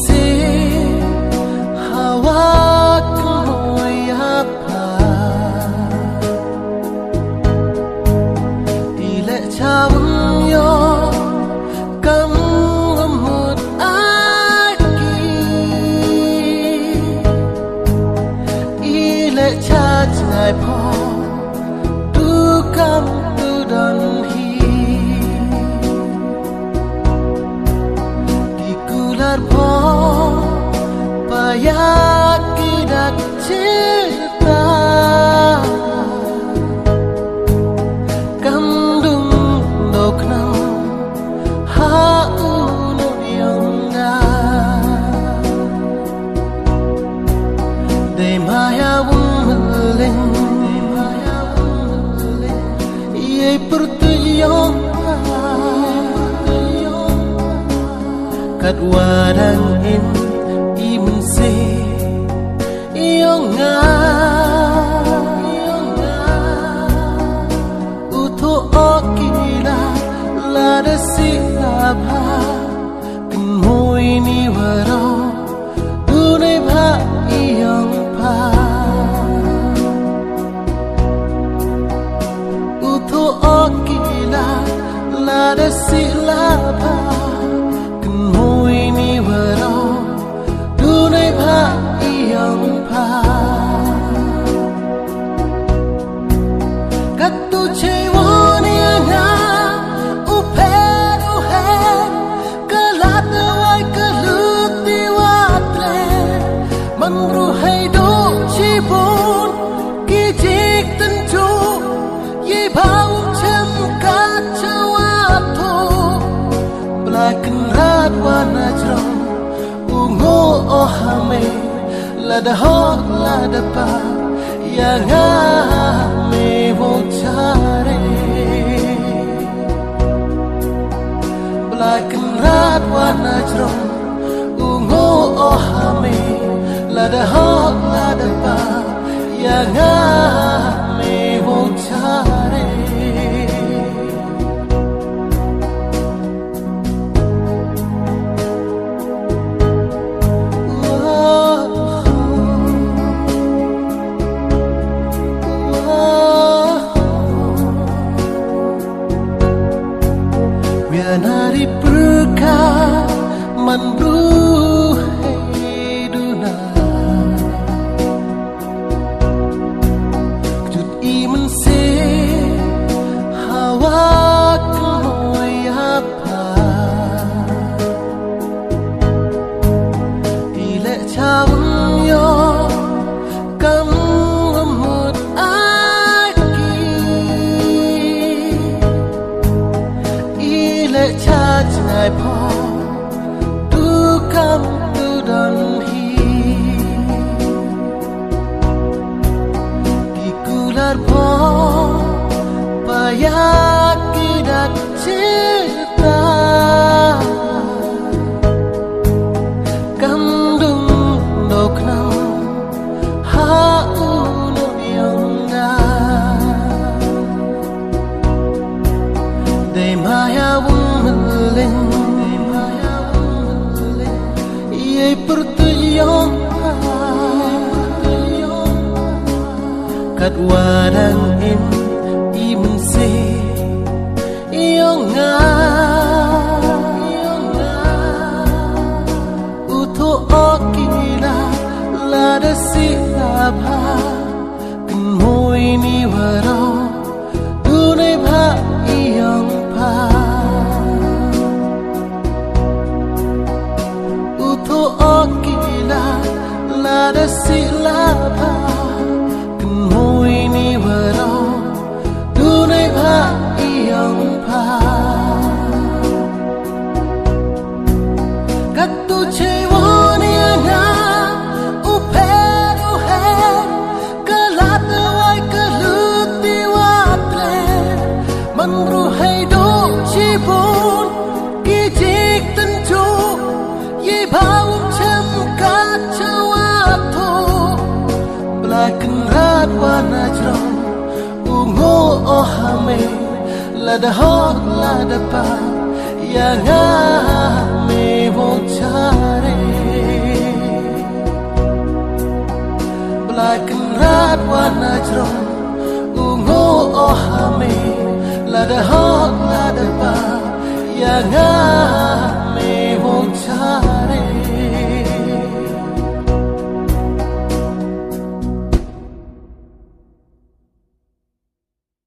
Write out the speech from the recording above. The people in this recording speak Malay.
se hawa apa ile chawang yo kam lemut aki ile chajnai pho tu kam tu dan hi dikular pho payak kidak cinta kandung doknam haunu yonga de maya wumling ye pertuyong kat wadang in imun se yonga uto okila la de silabha kmoi ni waro dune bha yong pha uto okila la de silabha kmoi ni waro dune bha yong pha katu chewoni na uperu he kalat wai kaluti watre manru hai do chibun ki jik tan chu ye bau chem ka chawatho blakan rat wana jrom ungo ohame la da ho la da pa ya nga me wo chare black and red wana jrom ungo ohame la da ho la da pa ya nga me wo chare nari perka mandu heduna jut iman se hawa koi apa ile chawang yo kam lemut aki ile chajnai pho tu kam tu dan hi dikular pho payak kidak cinta kandung doknam haunu yonga de maya wumling ye pertuyong kat wadang in imun se yonga uto okila la de silabha kmoi ni waro dune bha yong pha uto okila la de silabha kmoi ni waro dune bha yong pha katu chewoni na uperu he kalat wai kaluti watre manru hai do chibun ki jik tan chu ye bau chem ka chawatho black and red wana jrom ungo ohame la da ho la da pa ya nga me wo chare like an rat one najro ungo ohame la da ha la da ba ya nga